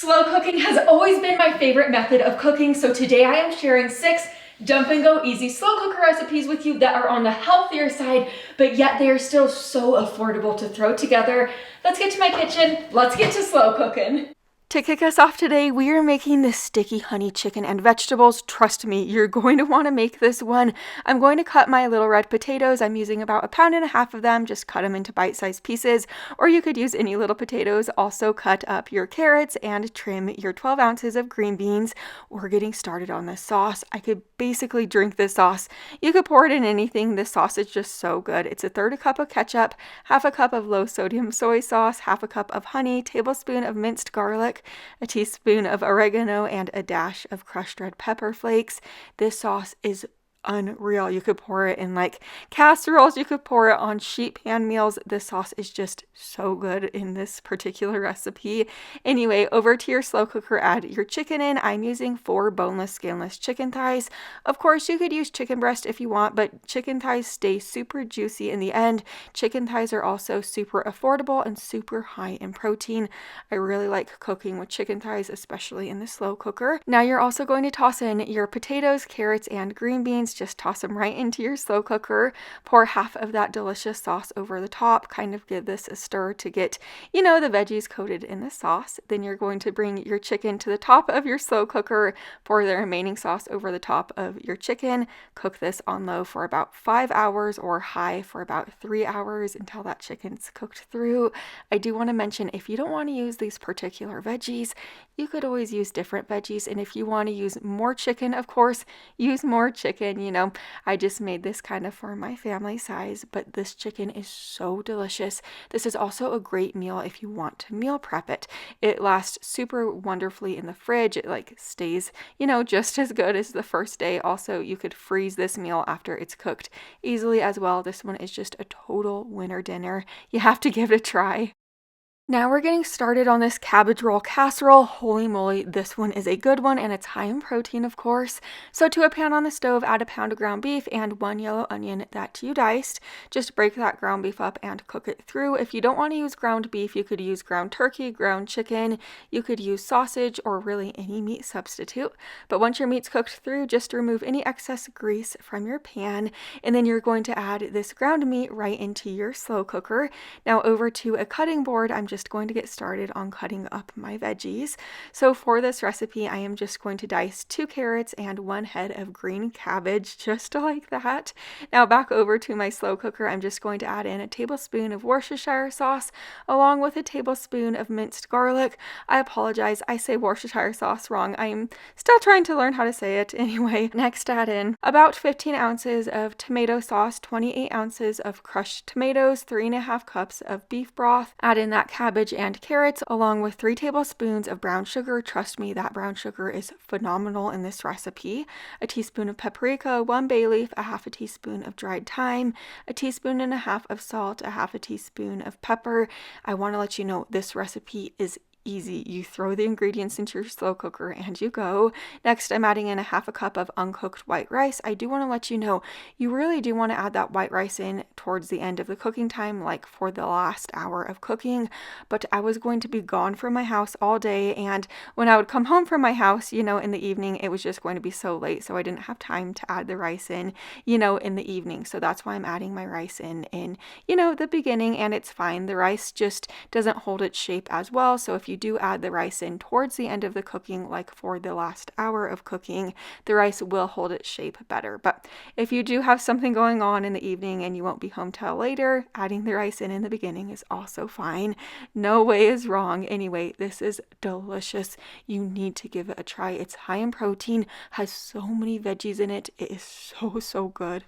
Slow cooking has always been my favorite method of cooking, so today I am sharing 6 dump and go easy slow cooker recipes with you that are on the healthier side, but yet they are still so affordable to throw together. Let's get to my kitchen. Let's get to slow cooking. To kick us off today, we are making this sticky honey chicken and vegetables. Trust me, you're going to want to make this one. I'm going to cut my little red potatoes. I'm using about 1.5 pounds of them. Just cut them into bite-sized pieces, or you could use any little potatoes. Also cut up your carrots and trim your 12 ounces of green beans. We're getting started on this sauce. I could basically drink this sauce. You could pour it in anything. This sauce is just so good. It's 1/3 cup of ketchup, 1/2 cup of low sodium soy sauce, 1/2 cup of honey, tablespoon of minced garlic, a teaspoon of oregano, and a dash of crushed red pepper flakes. This sauce is unreal. You could pour it in like casseroles, you could pour it on sheet pan meals. This sauce is just so good in this particular recipe. Anyway, over to your slow cooker, add your chicken in. I'm using 4 boneless, skinless chicken thighs. Of course, you could use chicken breast if you want, but chicken thighs stay super juicy in the end. Chicken thighs are also super affordable and super high in protein. I really like cooking with chicken thighs, especially in the slow cooker. Now you're also going to toss in your potatoes, carrots, and green beans. Just toss them right into your slow cooker. Pour half of that delicious sauce over the top. Kind of give this a stir to get, the veggies coated in the sauce. Then you're going to bring your chicken to the top of your slow cooker. Pour the remaining sauce over the top of your chicken. Cook this on low for about 5 hours or high for about 3 hours until that chicken's cooked through. I do want to mention, if you don't want to use these particular veggies, you could always use different veggies. And if you want to use more chicken, of course, use more chicken. I just made this kind of for my family size, but this chicken is so delicious. This is also a great meal if you want to meal prep it. It lasts super wonderfully in the fridge. It stays, just as good as the first day. Also, you could freeze this meal after it's cooked easily as well. This one is just a total winner dinner. You have to give it a try. Now we're getting started on this cabbage roll casserole. Holy moly, this one is a good one, and it's high in protein, of course. So to a pan on the stove, add 1 pound of ground beef and 1 yellow onion that you diced. Just break that ground beef up and cook it through. If you don't want to use ground beef, you could use ground turkey, ground chicken. You could use sausage or really any meat substitute. But once your meat's cooked through, just remove any excess grease from your pan, and then you're going to add this ground meat right into your slow cooker. Now over to a cutting board, I'm just going to get started on cutting up my veggies. So for this recipe, I am just going to dice 2 carrots and 1 head of green cabbage, just like that. Now back over to my slow cooker, I'm just going to add in a tablespoon of Worcestershire sauce along with a tablespoon of minced garlic. I apologize, I say Worcestershire sauce wrong. I'm still trying to learn how to say it. Anyway, next add in about 15 ounces of tomato sauce, 28 ounces of crushed tomatoes, 3.5 cups of beef broth. Add in that cabbage and carrots along with 3 tablespoons of brown sugar. Trust me, that brown sugar is phenomenal in this recipe. A teaspoon of paprika, 1 bay leaf, 1/2 teaspoon of dried thyme, 1.5 teaspoons of salt, 1/2 teaspoon of pepper. I want to let you know this recipe is easy. You throw the ingredients into your slow cooker and you go. Next, I'm adding in 1/2 cup of uncooked white rice. I do want to let you know, you really do want to add that white rice in towards the end of the cooking time, like for the last hour of cooking. But I was going to be gone from my house all day, and when I would come home from my house, in the evening, it was just going to be so late, so I didn't have time to add the rice in, in the evening. So that's why I'm adding my rice in the beginning, and it's fine. The rice just doesn't hold its shape as well, so if you do add the rice in towards the end of the cooking, like for the last hour of cooking, the rice will hold its shape better. But if you do have something going on in the evening and you won't be home till later, adding the rice in the beginning is also fine. No way is wrong. Anyway, this is delicious. You need to give it a try. It's high in protein, has so many veggies in it. It is so good.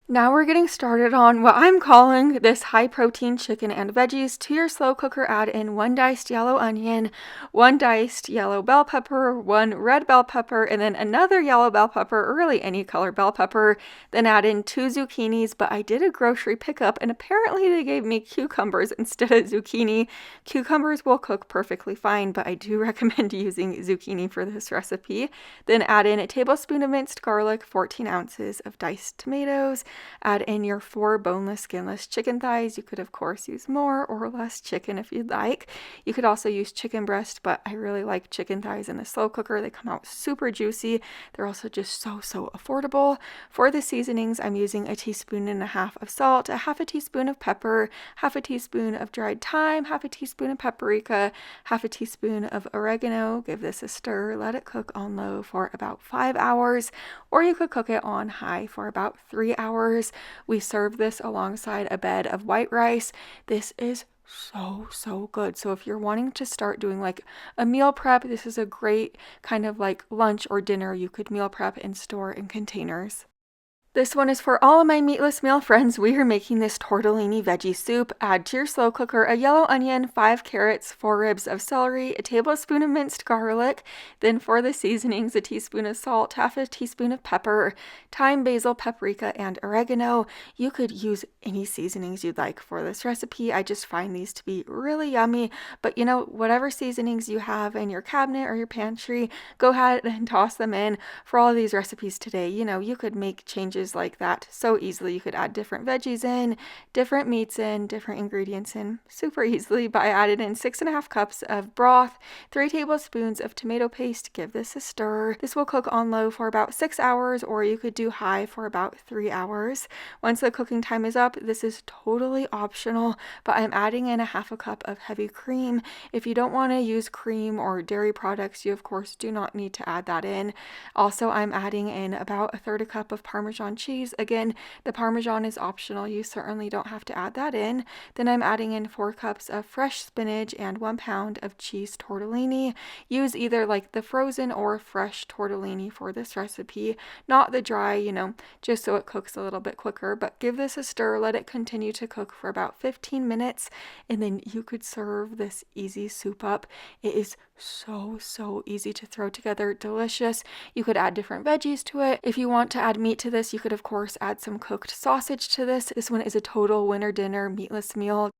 Now we're getting started on what I'm calling this high protein chicken and veggies. To your slow cooker, add in 1 diced yellow onion, 1 diced yellow bell pepper, 1 red bell pepper, and then another yellow bell pepper, or really any color bell pepper. Then add in 2 zucchinis, but I did a grocery pickup and apparently they gave me cucumbers instead of zucchini. Cucumbers will cook perfectly fine, but I do recommend using zucchini for this recipe. Then add in a tablespoon of minced garlic, 14 ounces of diced tomatoes, Add in your 4 boneless, skinless chicken thighs. You could, of course, use more or less chicken if you'd like. You could also use chicken breast, but I really like chicken thighs in the slow cooker. They come out super juicy. They're also just so affordable. For the seasonings, I'm using a 1.5 teaspoons of salt, a 1/2 teaspoon of pepper, 1/2 teaspoon of dried thyme, 1/2 teaspoon of paprika, 1/2 teaspoon of oregano. Give this a stir. Let it cook on low for about 5 hours, or you could cook it on high for about 3 hours. We serve this alongside a bed of white rice. This is so good. So if you're wanting to start doing like a meal prep, this is a great kind of like lunch or dinner you could meal prep and store in containers. This one is for all of my meatless meal friends. We are making this tortellini veggie soup. Add to your slow cooker a yellow onion, 5 carrots, 4 ribs of celery, a tablespoon of minced garlic. Then for the seasonings, a teaspoon of salt, 1/2 teaspoon of pepper, thyme, basil, paprika, and oregano. You could use any seasonings you'd like for this recipe. I just find these to be really yummy. But whatever seasonings you have in your cabinet or your pantry, go ahead and toss them in. For all of these recipes today, you could make changes like that so easily. You could add different veggies in, different meats in, different ingredients in super easily. But I added in 6.5 cups of broth, 3 tablespoons of tomato paste. Give this a stir. This will cook on low for about 6 hours, or you could do high for about 3 hours. Once the cooking time is up, this is totally optional, but I'm adding in a 1/2 cup of heavy cream. If you don't want to use cream or dairy products, you of course do not need to add that in. Also, I'm adding in about 1/3 cup of Parmesan cheese. Again, the Parmesan is optional. You certainly don't have to add that in. Then I'm adding in 4 cups of fresh spinach and 1 pound of cheese tortellini. Use either like the frozen or fresh tortellini for this recipe, not the dry, just so it cooks a little bit quicker. But give this a stir, let it continue to cook for about 15 minutes, and then you could serve this easy soup up. It is so easy to throw together, delicious. You could add different veggies to it. If you want to add meat to this, you could of course add some cooked sausage to this. This one is a total winter dinner meatless meal.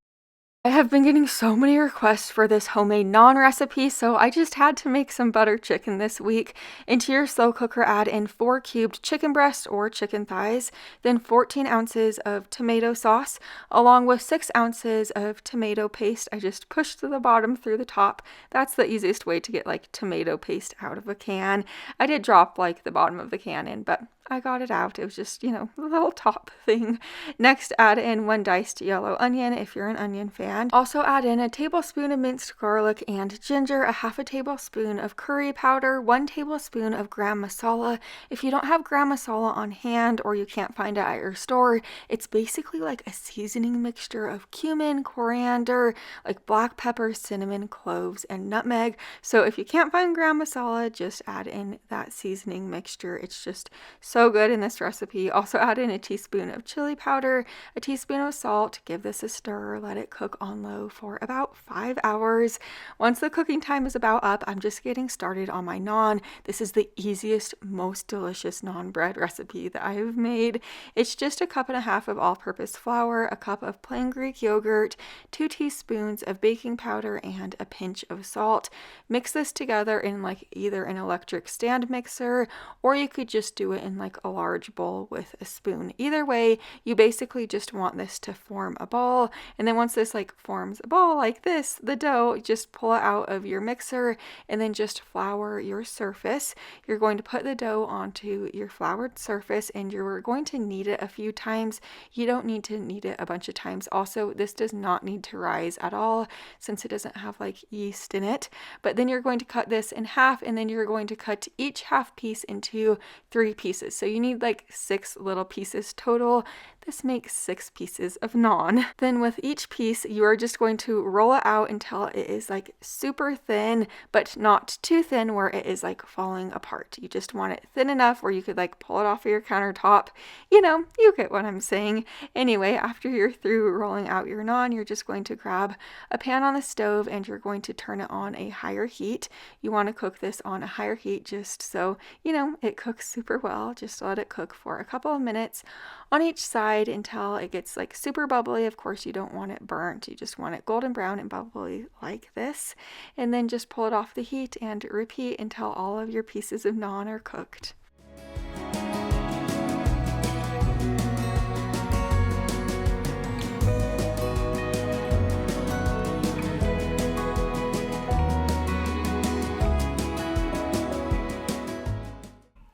I have been getting so many requests for this homemade naan recipe, so I just had to make some butter chicken this week. Into your slow cooker, add in 4 cubed chicken breasts or chicken thighs, then 14 ounces of tomato sauce, along with 6 ounces of tomato paste. I just pushed to the bottom through the top. That's the easiest way to get like tomato paste out of a can. I did drop like the bottom of the can in, but I got it out. It was just, the little top thing. Next, add in 1 diced yellow onion if you're an onion fan. Also add in a tablespoon of minced garlic and ginger, a 1/2 tablespoon of curry powder, 1 tablespoon of gram masala. If you don't have gram masala on hand or you can't find it at your store, it's basically like a seasoning mixture of cumin, coriander, like black pepper, cinnamon, cloves, and nutmeg. So if you can't find gram masala, just add in that seasoning mixture. It's just so good in this recipe. Also add in a teaspoon of chili powder, a teaspoon of salt. Give this a stir. Let it cook on low for about 5 hours. Once the cooking time is about up, I'm just getting started on my naan. This is the easiest, most delicious naan bread recipe that I have made. It's just 1.5 cups of all-purpose flour, a cup of plain Greek yogurt, 2 teaspoons of baking powder, and a pinch of salt. Mix this together in like either an electric stand mixer, or you could just do it in like a large bowl with a spoon. Either way, you basically just want this to form a ball, and then once this like forms a ball like this, the dough, just pull it out of your mixer and then just flour your surface. You're going to put the dough onto your floured surface, and you're going to knead it a few times. You don't need to knead it a bunch of times. Also, this does not need to rise at all since it doesn't have like yeast in it. But then you're going to cut this in half, and then you're going to cut each half piece into 3 pieces. So you need like 6 little pieces total. This makes 6 pieces of naan. Then with each piece, you are just going to roll it out until it is like super thin, but not too thin where it is like falling apart. You just want it thin enough where you could like pull it off of your countertop. You get what I'm saying. Anyway, after you're through rolling out your naan, you're just going to grab a pan on the stove and you're going to turn it on a higher heat. You want to cook this on a higher heat just so, it cooks super well. Just let it cook for a couple of minutes on each side until it gets like super bubbly. Of course, you don't want it burnt. You just want it golden brown and bubbly like this. And then just pull it off the heat and repeat until all of your pieces of naan are cooked.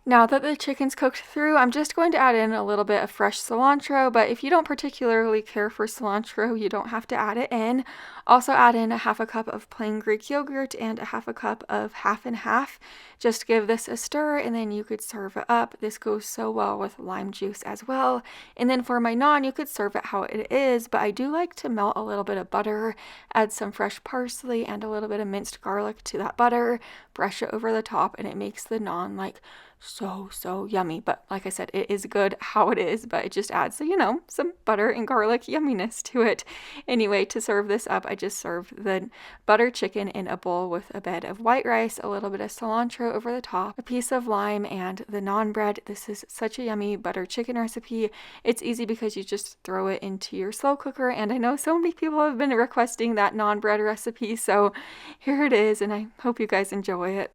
Now that the chicken's cooked through, I'm just going to add in a little bit of fresh cilantro, but if you don't particularly care for cilantro, you don't have to add it in. Also add in a half a cup of plain Greek yogurt and a half a cup of half and half. Just give this a stir and then you could serve it up. This goes so well with lime juice as well. And then for my naan, you could serve it how it is, but I do like to melt a little bit of butter, add some fresh parsley and a little bit of minced garlic to that butter, brush it over the top, and it makes the naan like so yummy. But like I said, it is good how it is, but it just adds, you know, some butter and garlic yumminess to it. Anyway, to serve this up, I just served the butter chicken in a bowl with a bed of white rice, a little bit of cilantro over the top, a piece of lime, and the naan bread. This is such a yummy butter chicken recipe. It's easy because you just throw it into your slow cooker, and I know so many people have been requesting that naan bread recipe, so here it is, and I hope you guys enjoy it.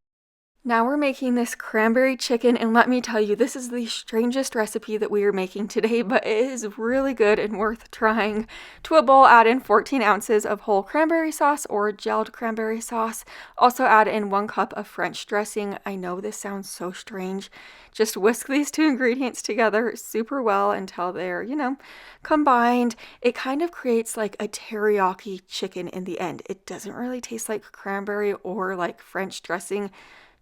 Now we're making this cranberry chicken, and let me tell you, this is the strangest recipe that we are making today, but it is really good and worth trying. To a bowl, add in 14 ounces of whole cranberry sauce or gelled cranberry sauce. Also add in 1 cup of French dressing. I know this sounds so strange. Just whisk these two ingredients together super well until they're, you know, combined. It kind of creates like a teriyaki chicken in the end. It doesn't really taste like cranberry or like French dressing.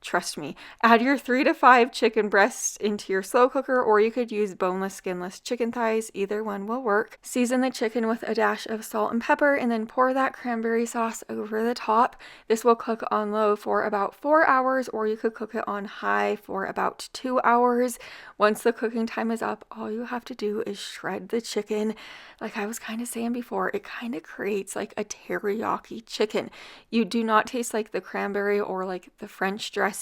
Trust me. Add your 3 to 5 chicken breasts into your slow cooker, or you could use boneless, skinless chicken thighs. Either one will work. Season the chicken with a dash of salt and pepper, and then pour that cranberry sauce over the top. This will cook on low for about 4 hours, or you could cook it on high for about 2 hours. Once the cooking time is up, all you have to do is shred the chicken. Like I was kind of saying before, it kind of creates like a teriyaki chicken. You do not taste like the cranberry or like the French dressing.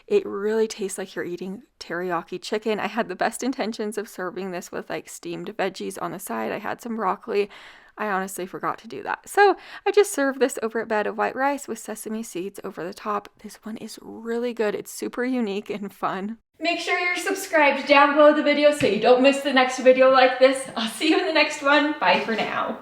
It really tastes like you're eating teriyaki chicken. I had the best intentions of serving this with like steamed veggies on the side. I had some broccoli. I honestly forgot to do that. So I just served this over a bed of white rice with sesame seeds over the top. This one is really good. It's super unique and fun. Make sure you're subscribed down below the video so you don't miss the next video like this. I'll see you in the next one. Bye for now.